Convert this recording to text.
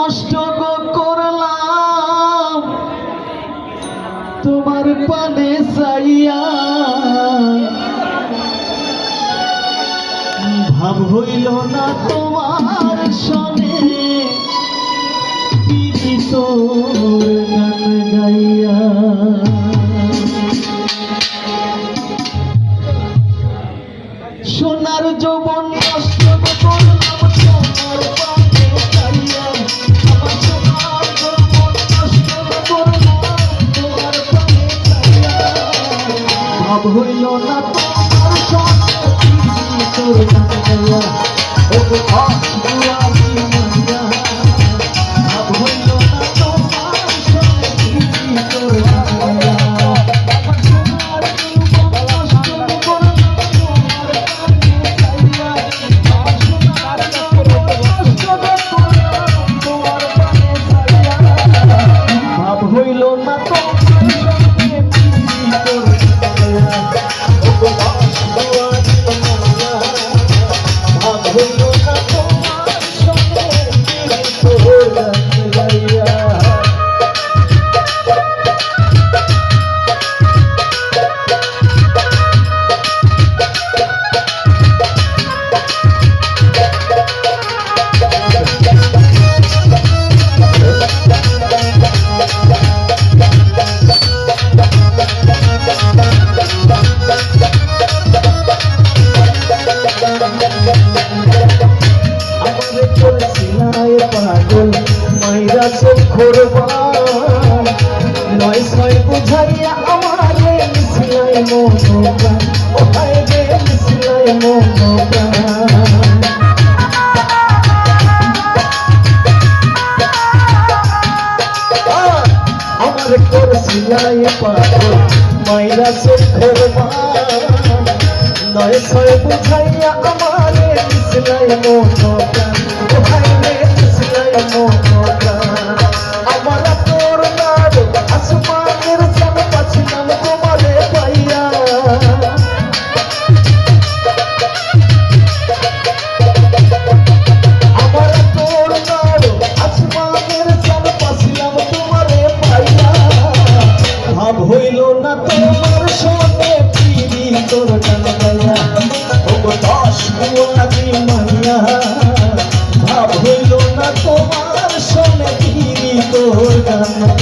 কষ্ট করলাম তোমার পানে চাইয়া, ভাব হইল না তোমার সনে তোর গান গাইয়া। সোনার যৌবন নষ্ট করলাম তোমার পানে চাইয়া, আমার সোনার যৌবন নষ্ট করলাম তোমার পানে চাইয়া, ভাব হইল না তোমার সনে তোর গান গাইয়া। ও দুয়ারি মাইয়া, ভাব হইল না তোমার সনে তোর গান গাইয়া। পাগল মাইরা নয় ছয় বুঝাইয়া আমারে মিশিলাই মন প্রাণ, ও হায় রে মিশিলাই মন প্রাণ। আমার করছিলাই পাগল মাইরা নয় ছয় বুঝাইয়া আমারে মিশিলাই মন প্রাণ, ও হায় রে মিশিলাই মন প্রাণ। আমার তোর নাম আসমানের চাঁদ পাচ্ছিলাম তোমারে পাইয়া, আমার তোর নাম আসমানের চাঁদ পাচ্ছিলাম তোমারে পাইয়া, ভাব হইল না তোমার সনে পিড়ি তোর গান গাইয়া। ও দশ দুয়ারি মাইয়া, ভাব হইল না তোমার সনে পিড়ি তোর গান